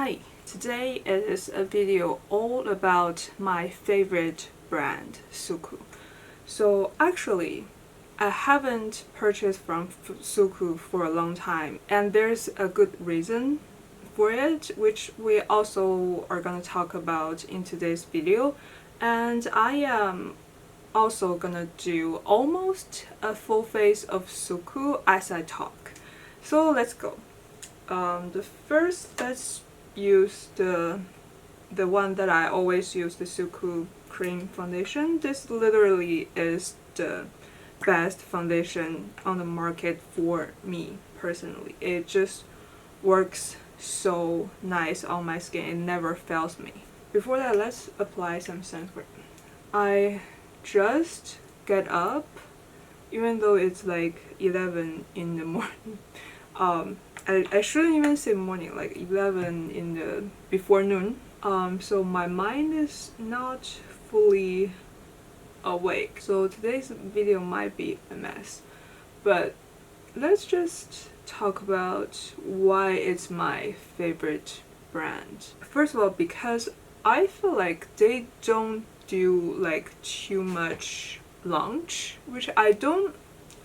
Hi, today is a video all about my favorite brand, Suku. So actually, I haven't purchased from Suku for a long time, and there's a good reason for it, which we also are gonna talk about in today's video. And I am also gonna do almost a full face of Suku as I talk. So let's go. The first, let's use the one that I always use, the Suku cream foundation. This literally is the best foundation on the market for me personally. It just works so nice on my skin. It never fails me. Before that, let's apply some sunscreen. I just get up, even though it's like 11 in the morning. I shouldn't even say morning, like 11 in the before noon. So my mind is not fully awake. So today's video might be a mess. But let's just talk about why it's my favorite brand. First of all, because I feel like they don't do like too much launch, which I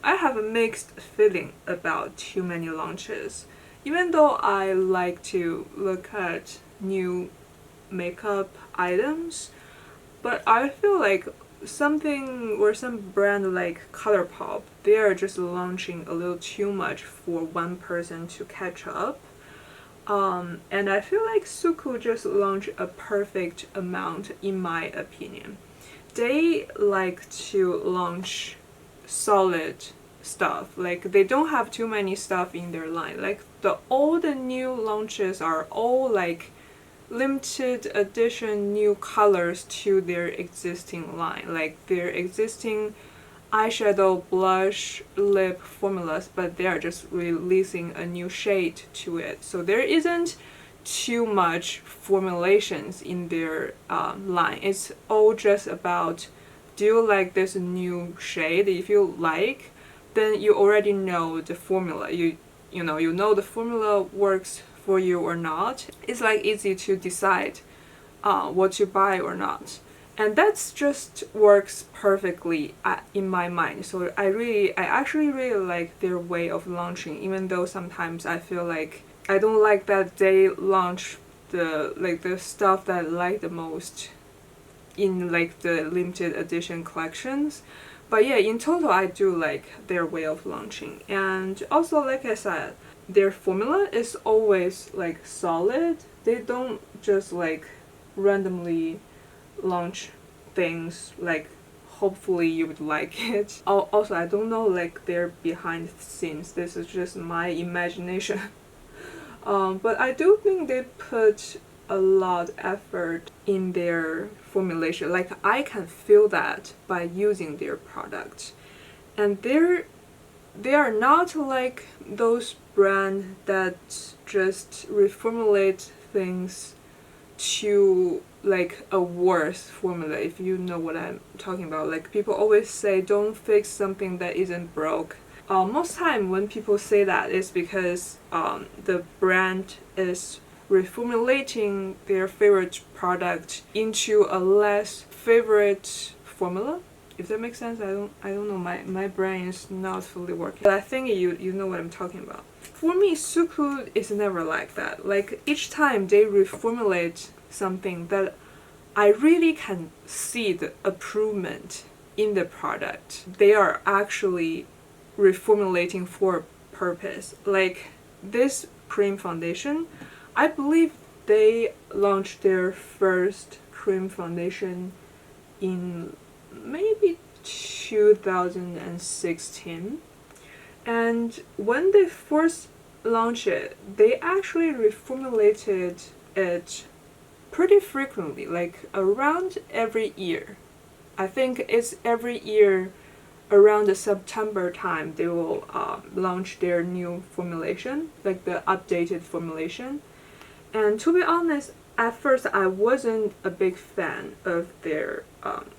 have a mixed feeling about too many launches. Even though I like to look at new makeup items, but I feel like something or some brand like ColourPop, they are just launching a little too much for one person to catch up. And I feel like Suku just launched a perfect amount in my opinion. They like to launch solid stuff, like they don't have too many stuff in their line. Like all the new launches are all like limited edition new colors to their existing line, like their existing eyeshadow, blush, lip formulas, but they are just releasing a new shade to it. So there isn't too much formulations in their line. It's all just about, do you like this new shade? If you like, then you already know the formula. You know the formula works for you or not. It's like easy to decide what to buy or not. And that's just works perfectly in my mind. So I actually really like their way of launching, even though sometimes I feel like I don't like that they launch the stuff that I like the most in like the limited edition collections. But yeah, in total I do like their way of launching. And also, like I said, their formula is always like solid. They don't just like randomly launch things like hopefully you would like it. Also, I don't know like their behind the scenes. This is just my imagination. But I do think they put a lot of effort in their formulation. Like I can feel that by using their product. And they are not like those brands that just reformulate things to like a worse formula, if you know what I'm talking about. Like people always say don't fix something that isn't broke. Most time when people say that, it's because the brand is reformulating their favorite product into a less favorite formula. If that makes sense. I don't know, my brain is not fully working. But I think you know what I'm talking about. For me, Suku is never like that. Like each time they reformulate something that I really can see the improvement in the product, they are actually reformulating for purpose. Like this cream foundation, I believe they launched their first cream foundation in maybe 2016, and when they first launched it, they actually reformulated it pretty frequently, like around every year. I think it's every year around the September time they will launch their new formulation, like the updated formulation. And to be honest, at first I wasn't a big fan of their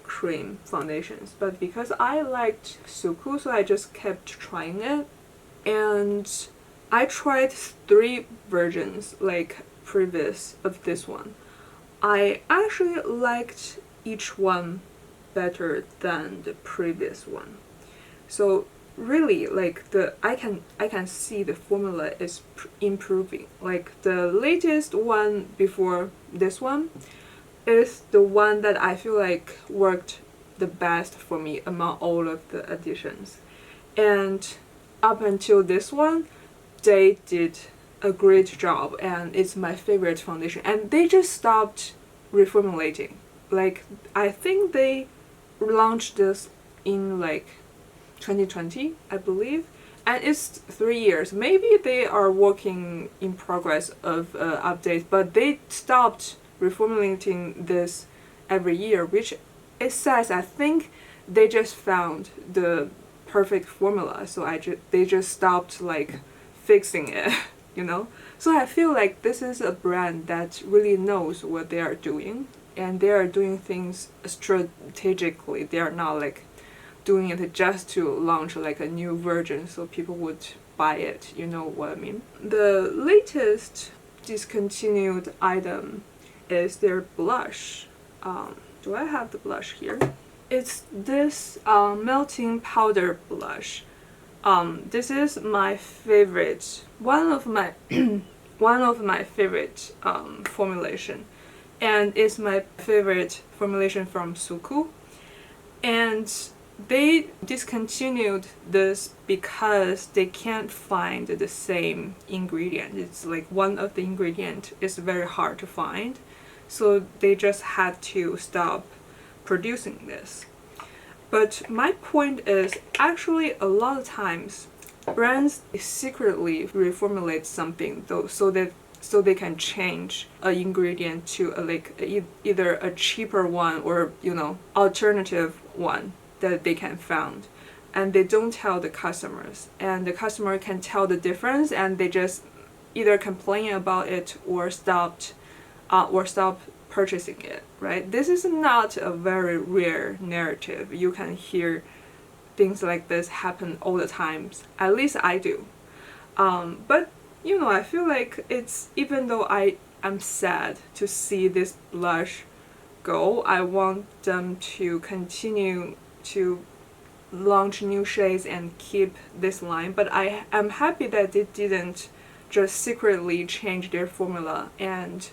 cream foundations, but because I liked Suku, so I just kept trying it. And I tried 3 versions, like previous of this one. I actually liked each one better than the previous one. So really, like I can see the formula is improving. Like the latest one before this one is the one that I feel like worked the best for me among all of the additions. And up until this one, they did a great job, and it's my favorite foundation. And they just stopped reformulating. Like I think they launched this in like 2020, I believe, and it's 3 years. Maybe they are working in progress of updates, but they stopped reformulating this every year, which it says I think they just found the perfect formula, so they just stopped like fixing it, you know. So I feel like this is a brand that really knows what they are doing, and they are doing things strategically. They are not like doing it just to launch like a new version so people would buy it, you know what I mean. The latest discontinued item is their blush. Do I have the blush here? It's this melting powder blush. This is my favorite, one of my favorite formulation, and it's my favorite formulation from Suku. And they discontinued this because they can't find the same ingredient. It's like one of the ingredient is very hard to find, so they just had to stop producing this. But my point is, actually a lot of times brands secretly reformulate something though, so they can change an ingredient to either a cheaper one or, you know, alternative one that they can find, and they don't tell the customers, and the customer can tell the difference, and they just either complain about it or stop purchasing it, right? This is not a very rare narrative. You can hear things like this happen all the time. At least I do. But you know, I feel like it's, even though I'm sad to see this blush go, I want them to continue to launch new shades and keep this line. But I am happy that they didn't just secretly change their formula and,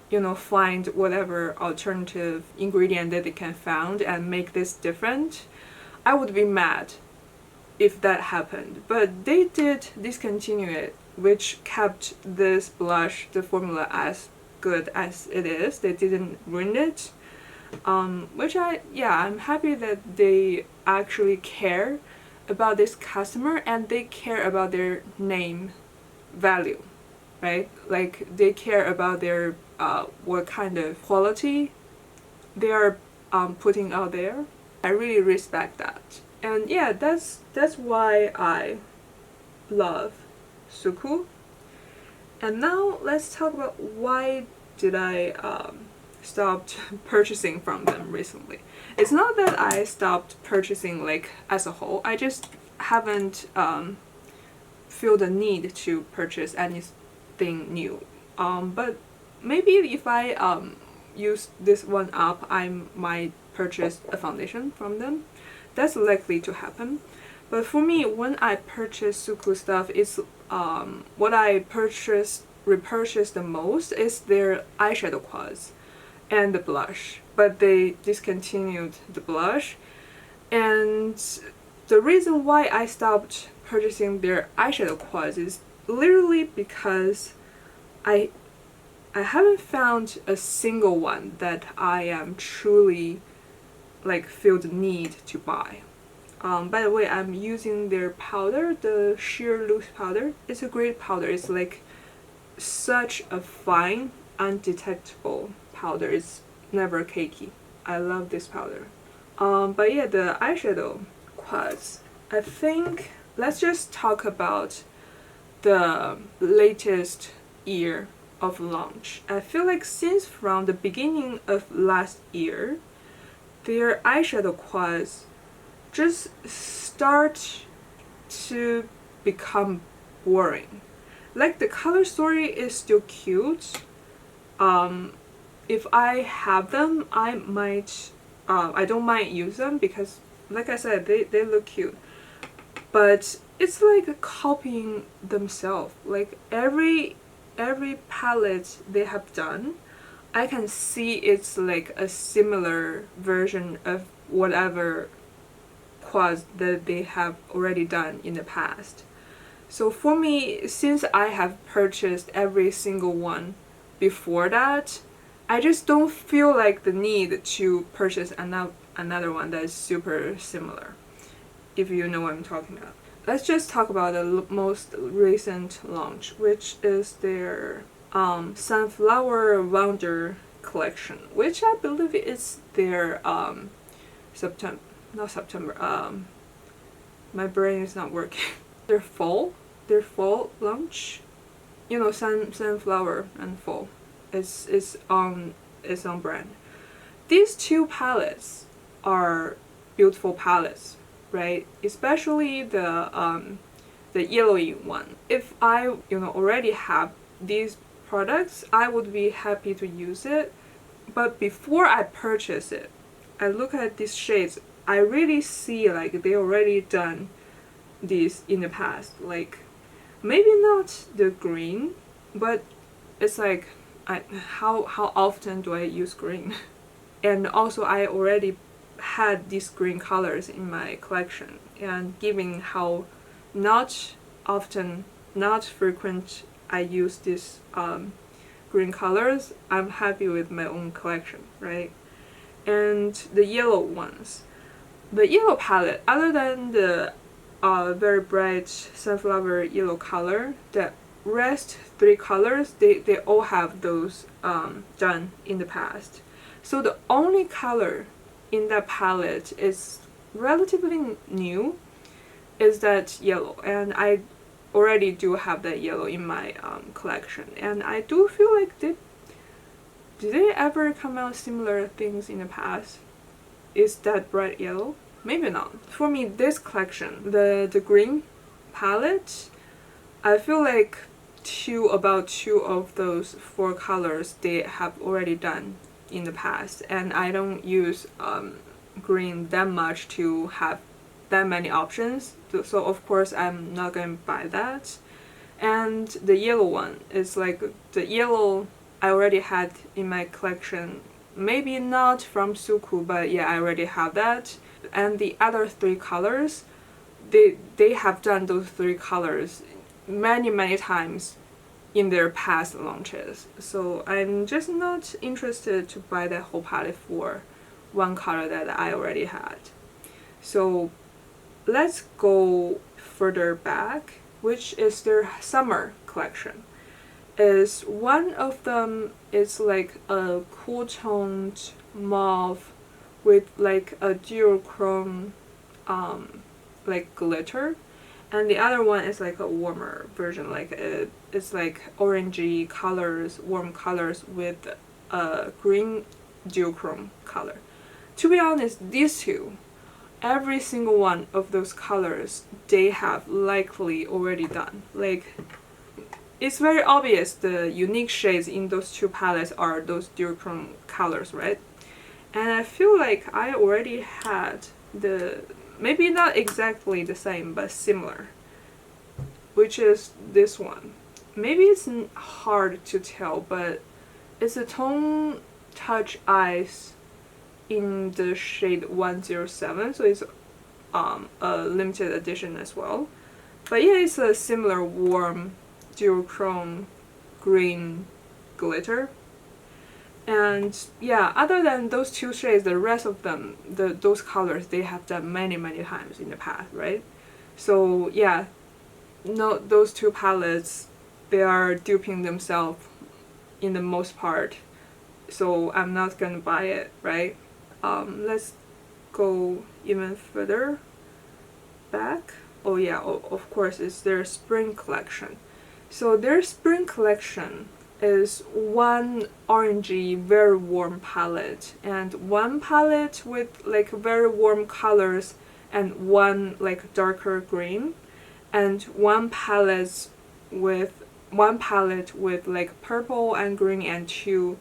you know, find whatever alternative ingredient that they can find and make this different. I would be mad if that happened, but they did discontinue it, which kept this blush, the formula, as good as it is. They didn't ruin it, which I'm happy that they actually care about this customer, and they care about their name value, right? Like they care about their what kind of quality they are putting out there. I really respect that. And yeah, that's why I love Suku. And now let's talk about why did I stopped purchasing from them recently. It's not that I stopped purchasing like as a whole. I just haven't feel the need to purchase anything new. But maybe if I use this one up, I might purchase a foundation from them. That's likely to happen. But for me, when I purchase Suku stuff, it's what I repurchase the most is their eyeshadow quads and the blush. But they discontinued the blush, and the reason why I stopped purchasing their eyeshadow quads is literally because I haven't found a single one that I am truly like feel the need to buy. By the way, I'm using their powder, the sheer loose powder. It's a great powder. It's like such a fine, undetectable powder. It's never cakey. I love this powder. But yeah, the eyeshadow quads. I think let's just talk about the latest year of launch. I feel like since from the beginning of last year, their eyeshadow quads just start to become boring. Like the color story is still cute, if I have them, I don't mind use them because, like I said, they look cute. But it's like copying themselves. Like every palette they have done, I can see it's like a similar version of whatever quads that they have already done in the past. So for me, since I have purchased every single one before that, I just don't feel like the need to purchase another one that is super similar, if you know what I'm talking about. Let's just talk about the most recent launch, which is their Sunflower Wonder collection, which I believe is their my brain is not working. their fall launch. You know, sunflower and fall. It's on its own brand. These two palettes are beautiful palettes, right? Especially the yellowy one. If I already have these products, I would be happy to use it. But before I purchase it, I look at these shades. I really see like they already done these in the past. Like maybe not the green, but it's like how often do I use green? And also I already had these green colors in my collection, and given how not frequent I use these green colors, I'm happy with my own collection, right? And the yellow ones, the yellow palette, other than the very bright sunflower yellow color, the rest three colors, they all have those done in the past. So the only color in that palette is relatively new is that yellow, and I already do have that yellow in my collection, and I do feel like did they ever come out similar things in the past? Is that bright yellow? Maybe not. For me, this collection, the green palette, I feel like about two of those four colors they have already done in the past, and I don't use green that much to have that many options, so of course I'm not going to buy that. And the yellow one is like the yellow I already had in my collection, maybe not from Suku, but yeah, I already have that. And the other three colors, they have done those three colors many times in their past launches, so I'm just not interested to buy that whole palette for one color that I already had. So let's go further back, which is their summer collection. Is one of them is like a cool toned mauve with like a duochrome like glitter, and the other one is like a warmer version, like it's like orangey colors, warm colors with a green duochrome color. To be honest, these two, every single one of those colors they have likely already done. Like it's very obvious the unique shades in those two palettes are those duochrome colors, right? And I feel like I already had the, maybe not exactly the same, but similar, which is this one. Maybe it's hard to tell, but it's a Tone Touch Eyes in the shade 107, so it's a limited edition as well. But yeah, it's a similar warm duochrome green glitter. And yeah, other than those two shades, the rest of them, those colors, they have done many times in the past, right? So yeah, no, those two palettes, they are duping themselves in the most part, so I'm not gonna buy it, right? Let's go even further back. Oh yeah, of course, it's their spring collection. So their spring collection is one orangey, very warm palette, and one palette with like very warm colors, and one like darker green, and one palette with one palette with like purple and green and two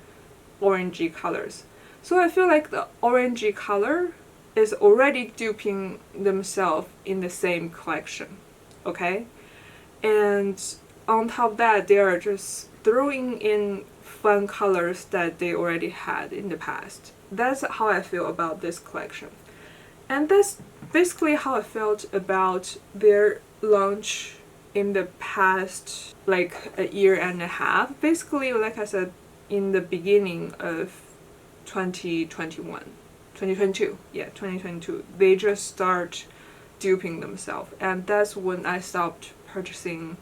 orangey colors. So I feel like the orangey color is already duping themselves in the same collection, okay? And on top of that, they are just throwing in fun colors that they already had in the past. That's how I feel about this collection. And that's basically how I felt about their launch in the past like a year and a half. Basically, like I said, in the beginning of 2022, yeah, 2022, they just start duping themselves, and that's when I stopped purchasing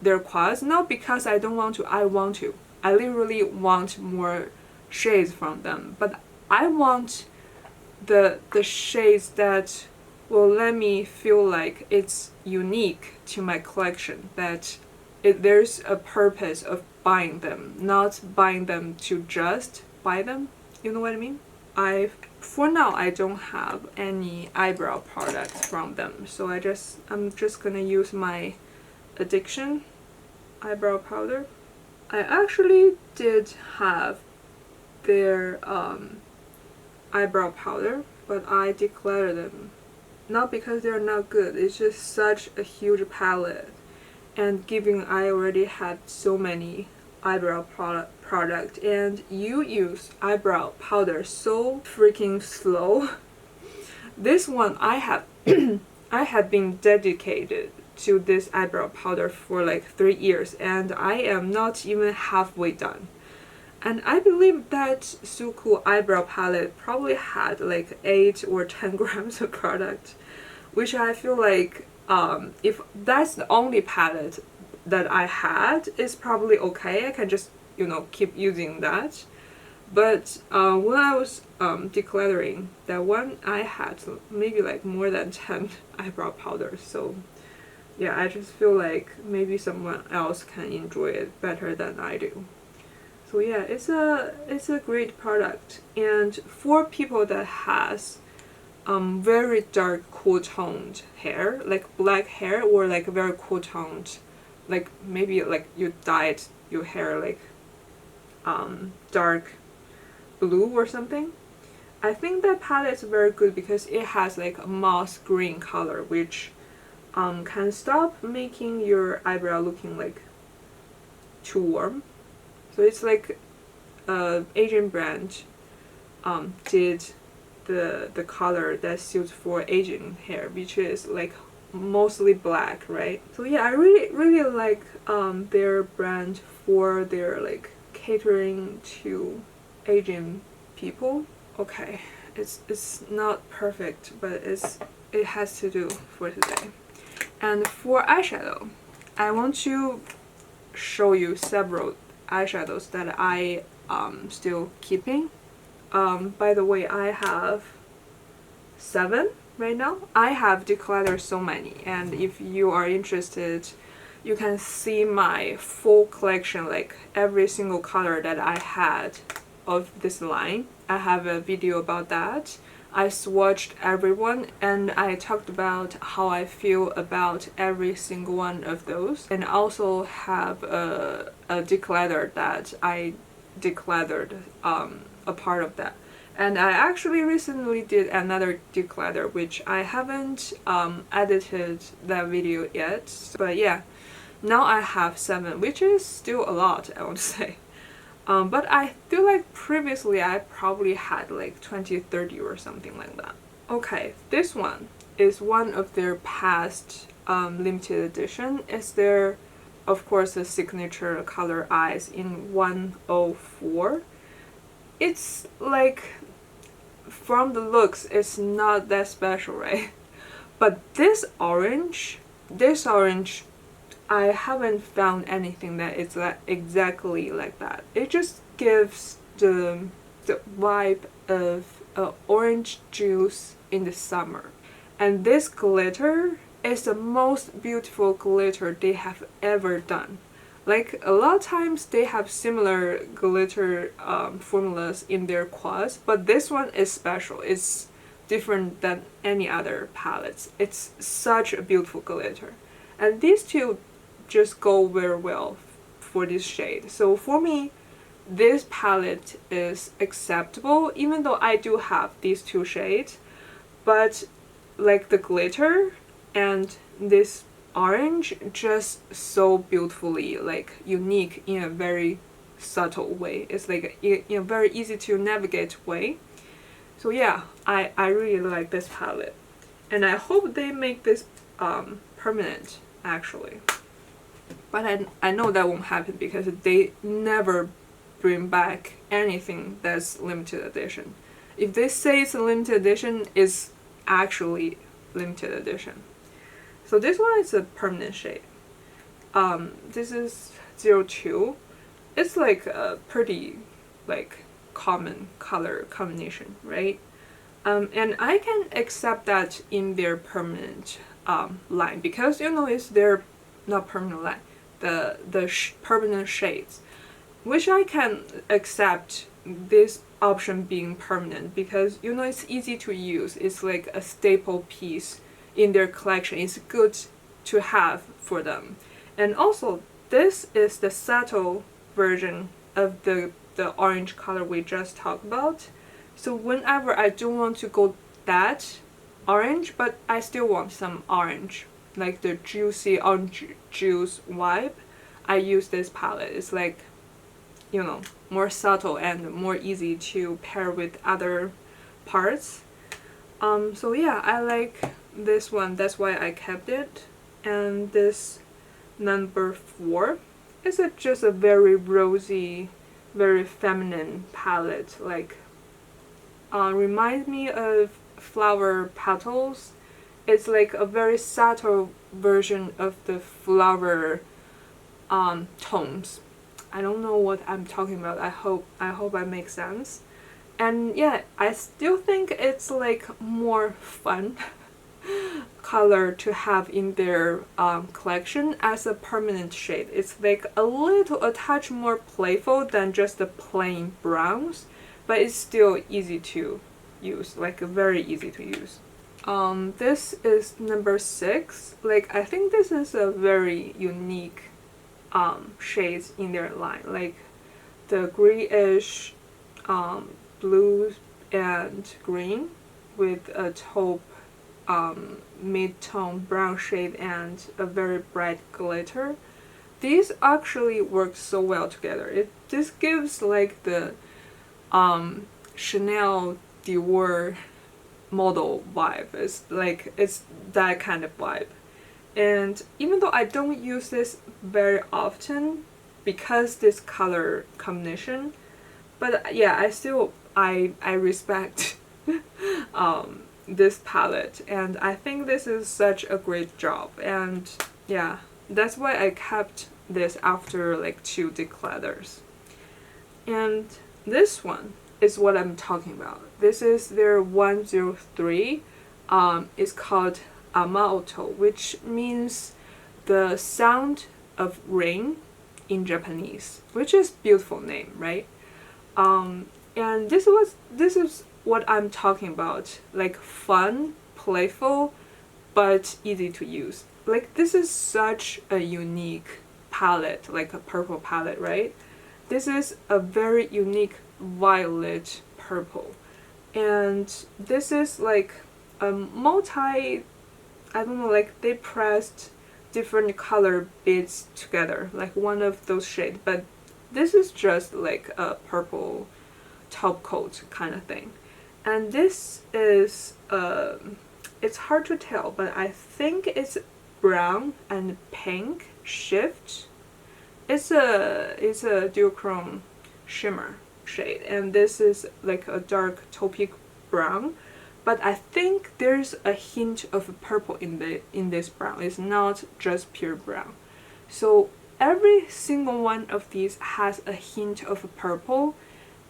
their quads. Not because I don't want to, I want to. I literally want more shades from them, but I want the shades that will let me feel like it's unique to my collection, that there's a purpose of buying them, not buying them to just buy them. You know what I mean? For now, I don't have any eyebrow products from them, so I'm just gonna use my Addiction eyebrow powder. I actually did have their eyebrow powder, but I decluttered them. Not because they're not good, it's just such a huge palette, and given I already had so many eyebrow product and you use eyebrow powder so freaking slow. This one I have I have been dedicated to this eyebrow powder for like 3 years, and I am not even halfway done. And I believe that Suku eyebrow palette probably had like 8 or 10 grams of product, which I feel like if that's the only palette that I had, it's probably okay. I can just, you know, keep using that. But when I was decluttering that one, I had maybe like more than 10 eyebrow powders. So yeah, I just feel like maybe someone else can enjoy it better than I do. So yeah, it's a great product, and for people that has very dark cool toned hair, like black hair, or like very cool toned, like maybe like you dyed your hair like dark blue or something, I think that palette is very good because it has like a moss green color, which can stop making your eyebrow looking like too warm. So it's like Asian brand did the color that suits for Asian hair, which is like mostly black, right? So yeah, I really like their brand for their like catering to Asian people. Okay, it's not perfect, but it has to do for today. And for eyeshadow, I want to show you several eyeshadows that I still keeping. By the way, I have 7 right now. I have decluttered so many, and if you are interested, you can see my full collection, like every single color that I had of this line. I have a video about that. I swatched everyone and I talked about how I feel about every single one of those, and I also have a declutter that I decluttered a part of that. And I actually recently did another declutter, which I haven't edited that video yet, but yeah, now I have 7, which is still a lot, I would say. But I feel like previously I probably had like 20, 30 or something like that. Okay, this one is one of their past limited edition. It's their, of course, the signature color eyes in 104. It's like, from the looks, it's not that special, right? But this orange, I haven't found anything that is like exactly like that. It just gives the vibe of orange juice in the summer. And this glitter is the most beautiful glitter they have ever done. Like a lot of times they have similar glitter formulas in their quads, but this one is special. It's different than any other palettes. It's such a beautiful glitter. And these two just go very well for this shade. So for me, this palette is acceptable, even though I do have these two shades, but like the glitter and this orange just so beautifully like unique in a very subtle way. It's like in a very easy to navigate way. So yeah, I really like this palette, and I hope they make this permanent actually. But I know that won't happen because they never bring back anything that's limited edition. If they say it's a limited edition, it's actually limited edition. So this one is a permanent shade. This is 02. It's like a pretty like common color combination, right? And I can accept that in their permanent line, because you know it's their not permanent line, the permanent shades, which I can accept this option being permanent because you know it's easy to use. It's like a staple piece in their collection. It's good to have for them. And also this is the subtle version of the orange color we just talked about. So whenever I don't want to go that orange, but I still want some orange, like the juicy orange juice vibe, I use this palette. It's like, you know, more subtle and more easy to pair with other parts. So yeah, I like this one, that's why I kept it. And this number 4 is just a very rosy, very feminine palette, like reminds me of flower petals. It's like a very subtle version of the flower tones. I don't know what I'm talking about. I hope I make sense. And yeah, I still think it's like more fun color to have in their collection as a permanent shade. It's like a touch more playful than just the plain browns, but it's still easy to use, like very easy to use. This is number 6. Like I think this is a very unique shades in their line, like the grayish blue and green with a taupe mid-tone brown shade and a very bright glitter. These actually work so well together. This gives like the Chanel Dior model vibe. It's that kind of vibe. And even though I don't use this very often because this color combination, but yeah, I respect this palette, and I think this is such a great job. And yeah, that's why I kept this after like 2 declutters. And this one is what I'm talking about. This is their 103. It's called Amaoto, which means the sound of rain in Japanese, which is beautiful name, right? And this is what I'm talking about, like fun, playful, but easy to use. Like this is such a unique palette, like a purple palette, right? This is a very unique violet purple, and this is like a multi, I don't know, like they pressed different color beads together, like one of those shades, but this is just like a purple top coat kind of thing. And this is it's hard to tell, but I think it's brown and pink shift. It's a duochrome shimmer shade, and this is like a dark taupe brown, but I think there's a hint of purple in this brown. It's not just pure brown. So every single one of these has a hint of purple,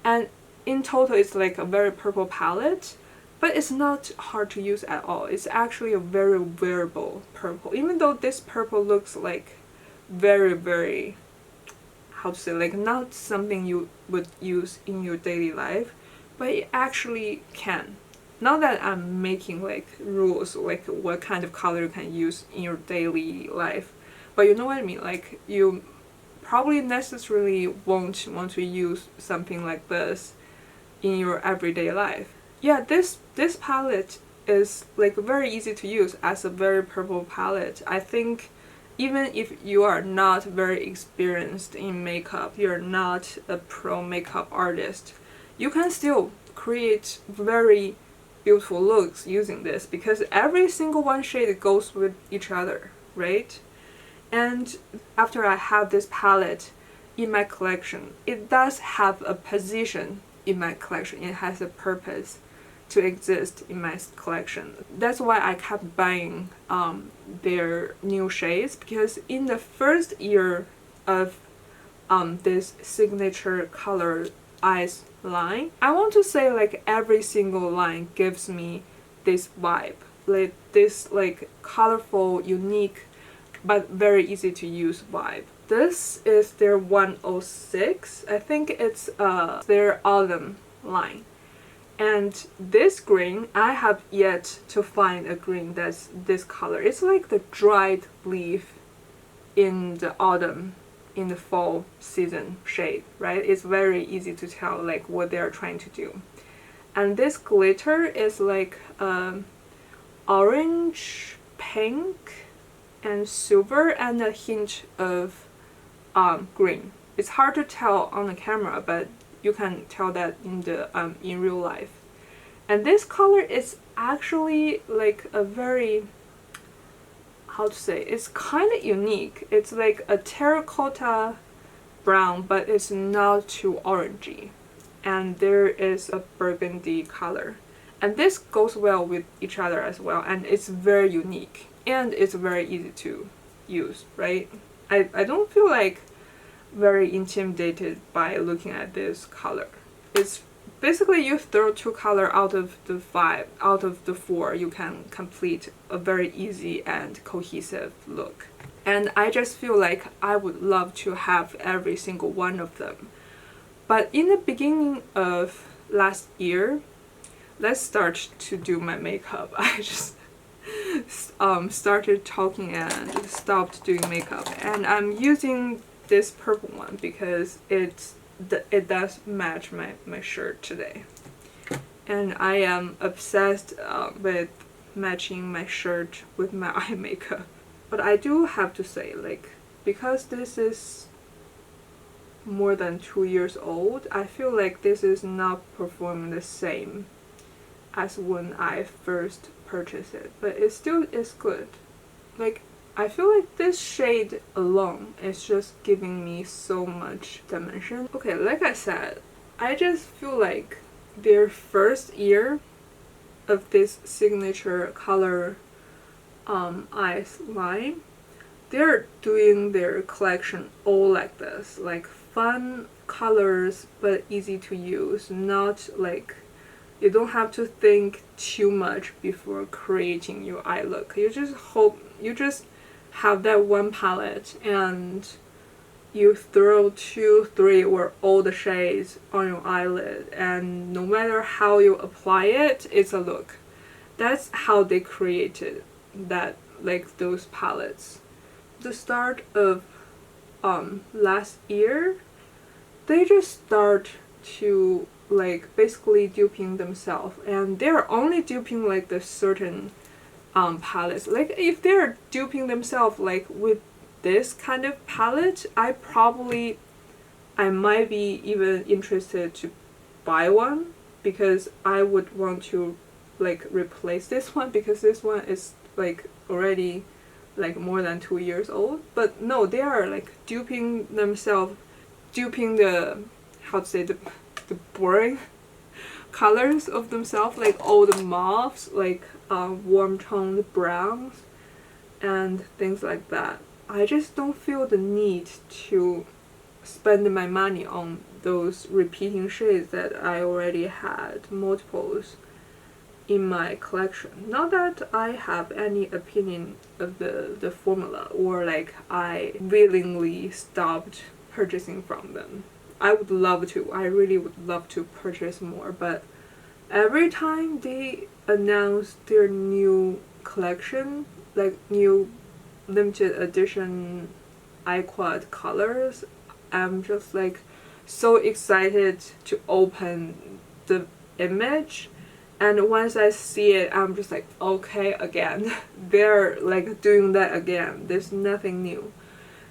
and in total it's like a very purple palette, but it's not hard to use at all. It's actually a very wearable purple, even though this purple looks like very, very, how to say, like not something you would use in your daily life, but it actually can. Not that I'm making like rules like what kind of color you can use in your daily life, but you know what I mean, like you probably necessarily won't want to use something like this in your everyday life. Yeah, this palette is like very easy to use as a very purple palette. I think even if you are not very experienced in makeup, you're not a pro makeup artist, you can still create very beautiful looks using this, because every single one shade goes with each other, right? And after I have this palette in my collection, it does have a position in my collection. It has a purpose to exist in my collection. That's why I kept buying their new shades, because in the first year of this signature color eyes line, I want to say like every single line gives me this vibe, like this like colorful, unique, but very easy to use vibe. This is their 106. I think it's their autumn line. And this green, I have yet to find a green that's this color. It's like the dried leaf in the autumn, in the fall season shade, right? It's very easy to tell like what they're trying to do. And this glitter is like orange, pink, and silver, and a hint of green. It's hard to tell on the camera, but you can tell that in the in real life. And this color is actually like a very, how to say, it's kind of unique. It's like a terracotta brown, but it's not too orangey. And there is a burgundy color. And this goes well with each other as well, and it's very unique. And it's very easy to use, right? I don't feel like very intimidated by looking at this color. It's basically you throw 2 colors out of the 5, out of the 4, you can complete a very easy and cohesive look. And I just feel like I would love to have every single one of them. But in the beginning of last year, let's start to do my makeup. I just started talking and stopped doing makeup, and I'm using this purple one because it does match my shirt today, and I am obsessed with matching my shirt with my eye makeup. But I do have to say, like, because this is more than 2 years old, I feel like this is not performing the same as when I first purchased it, but it still is good. Like, I feel like this shade alone is just giving me so much dimension. Okay, like I said, I just feel like their first year of this signature color eyes line, they're doing their collection all like this, like fun colors but easy to use, not like you don't have to think too much before creating your eye look. You just have that one palette and you throw 2, 3 or all the shades on your eyelid, and no matter how you apply it, it's a look. That's how they created that, like those palettes. The start of last year, they just start to like basically duping themselves, and they're only duping like the certain palettes. Like if they're duping themselves like with this kind of palette, I might be even interested to buy one, because I would want to like replace this one, because this one is like already like more than 2 years old. But no, they are like duping themselves, duping the, how to say, the boring colors of themselves, like all the mauves, like warm toned browns and things like that. I just don't feel the need to spend my money on those repeating shades that I already had multiples in my collection. Not that I have any opinion of the formula, or like I willingly stopped purchasing from them. I would love to. I really would love to purchase more, but every time they announce their new collection, like new limited edition eye quad colors, I'm just like so excited to open the image, and once I see it, I'm just like, okay, again. They're like doing that again. There's nothing new.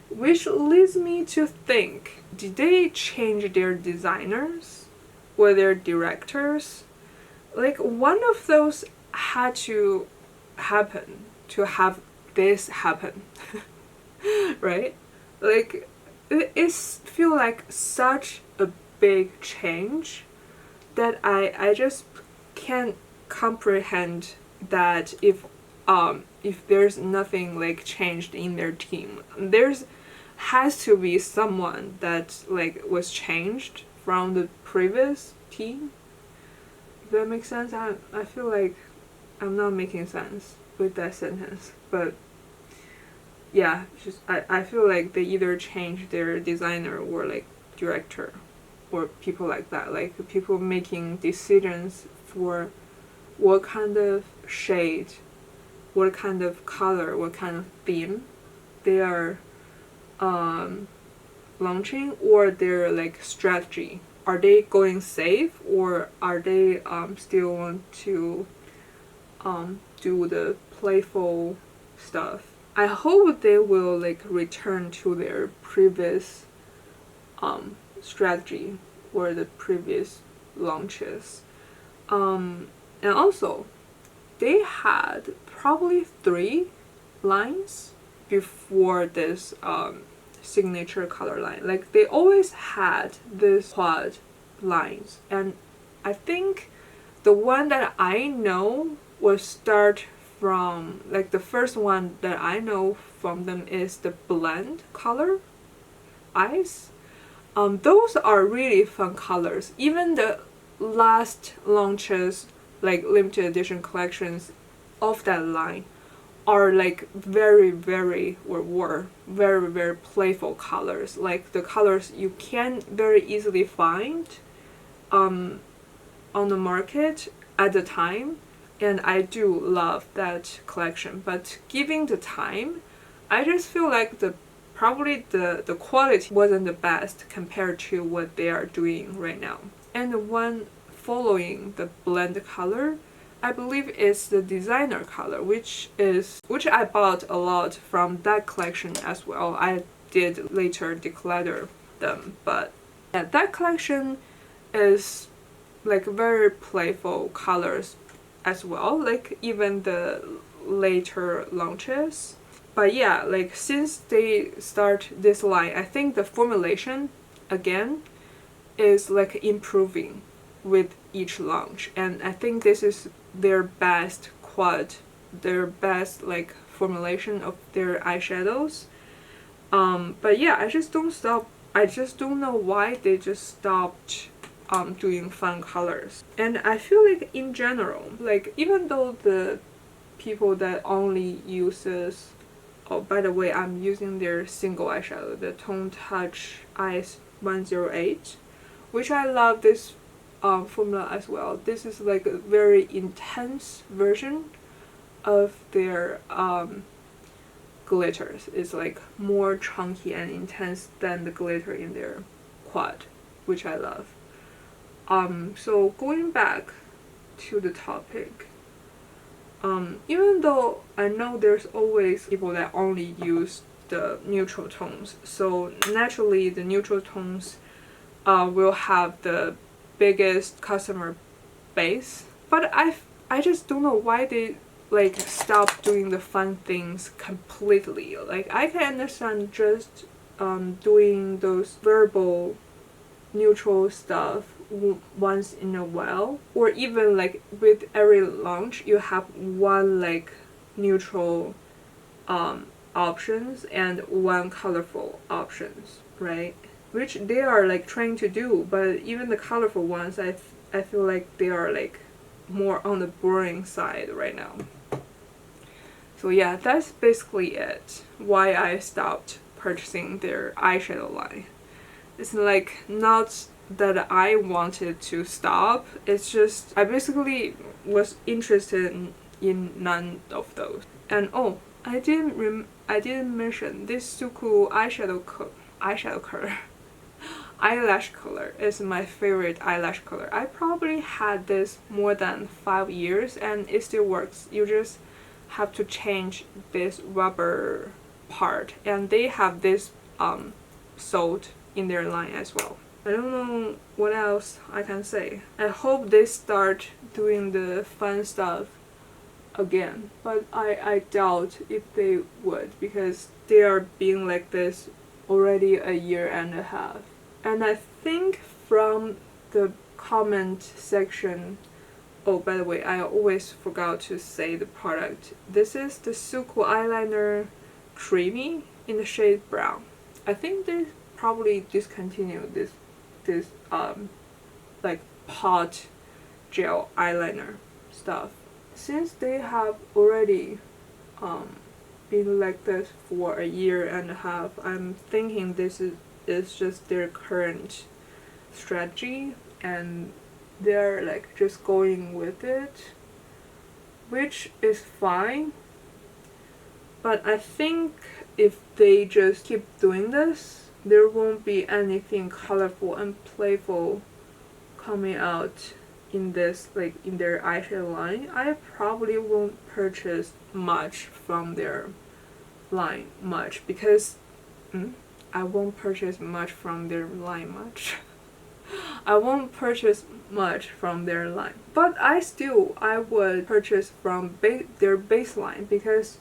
Which leads me to think, did they change their designers or their directors? Like, one of those had to happen to have this happen. Right? Like, it's feel like such a big change that I just can't comprehend that if there's nothing like changed in their team, there's has to be someone that like was changed from the previous team. Does that make sense? I feel like I'm not making sense with that sentence, but yeah, just I feel like they either changed their designer or like director or people like that, like people making decisions for what kind of shade, what kind of color, what kind of theme they are launching, or their like strategy. Are they going safe, or are they still want to do the playful stuff? I hope they will like return to their previous strategy or the previous launches. And also, they had probably 3 lines before this signature color line. Like, they always had this quad lines, and I think the one that I know was start from, like, the first one that I know from them is the blend color eyes. Those are really fun colors. Even the last launches, like limited edition collections of that line, are like very, very, or were very, very playful colors. Like the colors you can very easily find on the market at the time. And I do love that collection. But given the time, I just feel like probably the quality wasn't the best compared to what they are doing right now. And the one following the blend color, I believe it's the designer color, which I bought a lot from that collection as well. I did later declutter them, but yeah, that collection is like very playful colors as well, like even the later launches. But yeah, like since they start this line, I think the formulation again is like improving with each launch, and I think this is their best like formulation of their eyeshadows. But yeah, I just don't know why they just stopped doing fun colors. And I feel like in general, like even though the people that only uses, oh, by the way, I'm using their single eyeshadow, the Tone Touch Eyes 108, which I love this formula as well. This is like a very intense version of their glitters. It's like more chunky and intense than the glitter in their quad, which I love. So going back to the topic, even though I know there's always people that only use the neutral tones, so naturally the neutral tones will have the biggest customer base, but I just don't know why they like stop doing the fun things completely. Like I can understand just doing those verbal neutral stuff once in a while, or even like with every launch you have one like neutral options and one colorful options, right? Which they are like trying to do, but even the colorful ones, I feel like they are like more on the boring side right now. So yeah, that's basically it, why I stopped purchasing their eyeshadow line. It's like not that I wanted to stop, it's just I basically was interested in none of those. And oh, I didn't I didn't mention this Suku eyeshadow color. Eyelash color is my favorite eyelash color. I probably had this more than 5 years and it still works. You just have to change this rubber part, and they have this sold in their line as well. I don't know what else I can say. I hope they start doing the fun stuff again, but I doubt if they would, because they are being like this already a year and a half. And I think from the comment section, oh, by the way, I always forgot to say the product. This is the Suku eyeliner creamy in the shade brown. I think they probably discontinued this like pot gel eyeliner stuff, since they have already been like this for a year and a half. I'm thinking this is just their current strategy and they're like just going with it, which is fine. But I think if they just keep doing this, there won't be anything colorful and playful coming out in this, like in their eyeshadow line. I probably won't purchase much from their line because I won't purchase much from their line I won't purchase much from their line, but I would purchase from their baseline, because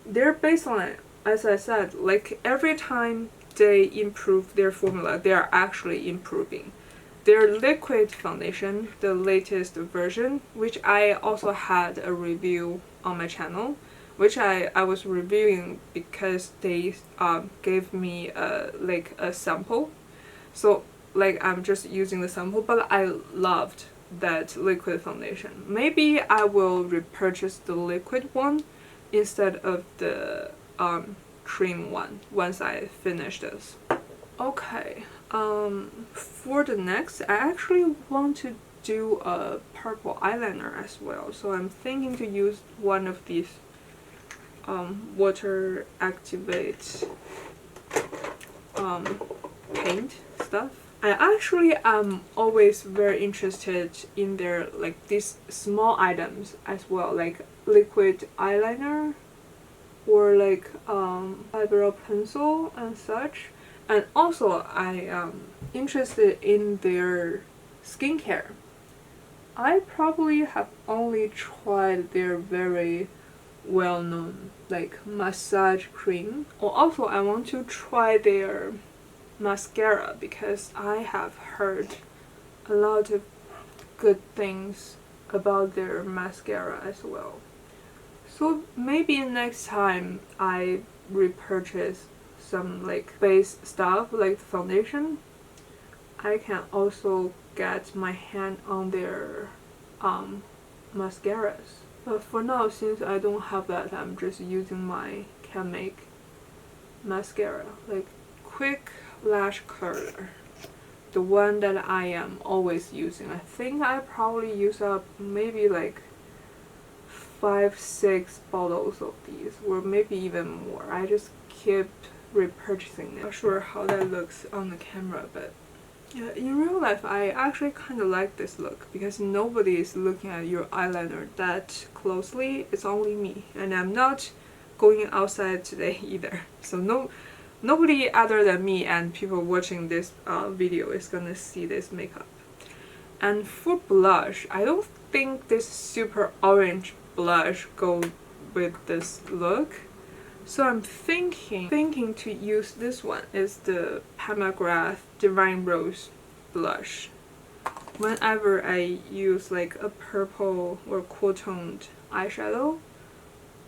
their baseline, as I said, like every time they improve their formula, they are actually improving. Their liquid foundation, the latest version, which I also had a review on my channel, which I was reviewing because they gave me like a sample. So like I'm just using the sample, but I loved that liquid foundation. Maybe I will repurchase the liquid one instead of the cream one once I finish this. Okay, for the next, I actually want to do a purple eyeliner as well, so I'm thinking to use one of these water activate paint stuff. I actually am always very interested in their like these small items as well, like liquid eyeliner or like eyebrow pencil and such. And also I am interested in their skincare. I probably have only tried their very well-known like massage cream. Or also I want to try their mascara because I have heard a lot of good things about their mascara as well. So maybe next time I repurchase some like base stuff like foundation, I can also get my hand on their mascaras. But for now, since I don't have that, I'm just using my Can Make mascara, like Quick Lash Curler, the one that I am always using. I think I probably use up maybe like 5-6 bottles of these, or maybe even more. I just keep repurchasing it. Not sure how that looks on the camera, but yeah, in real life I actually kind of like this look because nobody is looking at your eyeliner that closely. It's only me, and I'm not going outside today either, so nobody other than me and people watching this video is gonna see this makeup. And for blush, I don't think this super orange blush go with this look, so I'm thinking to use this one. Is the Pomegranate Divine Rose blush. Whenever I use like a purple or cool toned eyeshadow,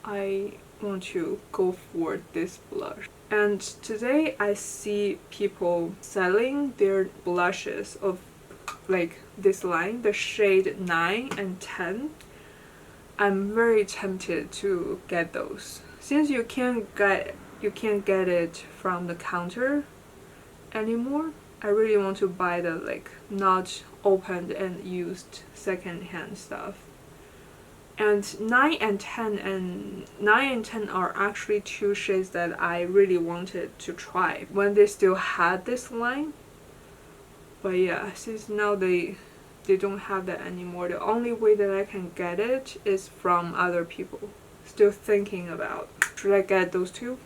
I want to go for this blush. And today I see people selling their blushes of like this line, the shade 9 and 10. I'm very tempted to get those. Since you can't get it from the counter anymore, I really want to buy the like not opened and used secondhand stuff. And 9 and 10 are actually two shades that I really wanted to try when they still had this line. But yeah, since now they don't have that anymore, the only way that I can get it is from other people. Still thinking about, should I get those two?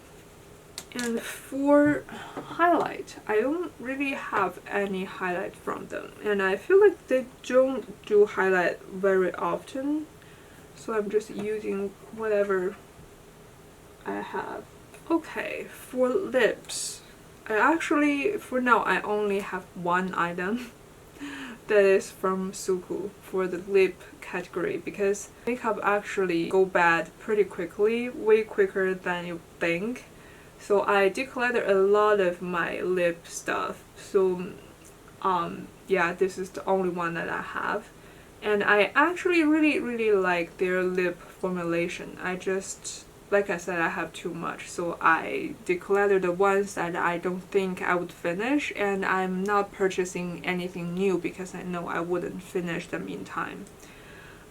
And for highlight, I don't really have any highlight from them, and I feel like they don't do highlight very often, so I'm just using whatever I have. Okay, for lips, I actually, for now, I only have one item that is from Suku for the lip category, because makeup actually go bad pretty quickly, way quicker than you think. So I declutter a lot of my lip stuff. So yeah, this is the only one that I have. And I actually really like their lip formulation. I just, like I said, I have too much. So I declutter the ones that I don't think I would finish, and I'm not purchasing anything new because I know I wouldn't finish them in time.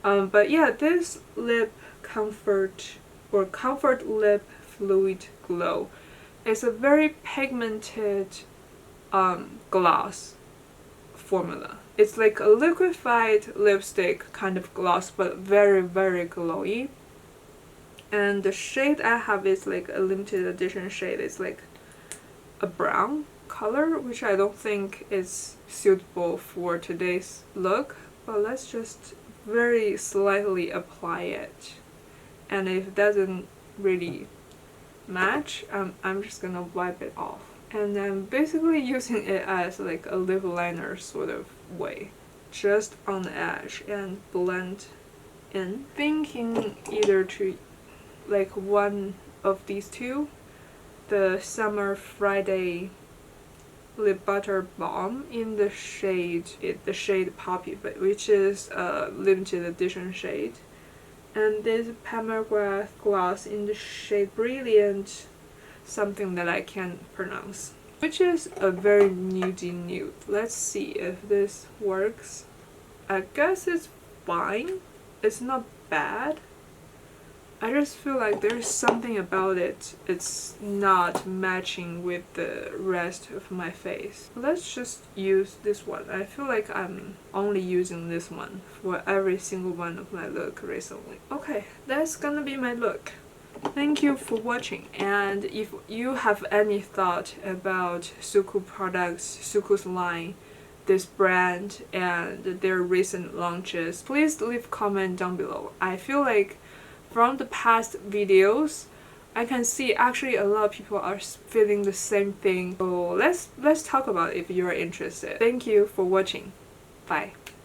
But yeah, this lip comfort lip fluid glow. It's a very pigmented gloss formula. It's like a liquefied lipstick kind of gloss, but very glowy. And the shade I have is like a limited edition shade. It's like a brown color, which I don't think is suitable for today's look. But let's just very slightly apply it. And if it doesn't really match, I'm just gonna wipe it off, and I'm basically using it as like a lip liner sort of way, just on the edge and blend in. Thinking either to like one of these two, the Summer Friday lip butter balm in the shade Poppy, but which is a limited edition shade. And this pomegranate gloss in the shade Brilliant, something that I can't pronounce, which is a very nudie nude. Let's see if this works. I guess it's fine. It's not bad. I just feel like there's something about it. It's not matching with the rest of my face. Let's just use this one. I feel like I'm only using this one for every single one of my look recently. Okay, that's gonna be my look. Thank you for watching, and if you have any thought about Suku products, Suku's line, this brand, and their recent launches, please leave a comment down below. I feel like from the past videos, I can see actually a lot of people are feeling the same thing. So let's talk about it if you're interested. Thank you for watching. Bye.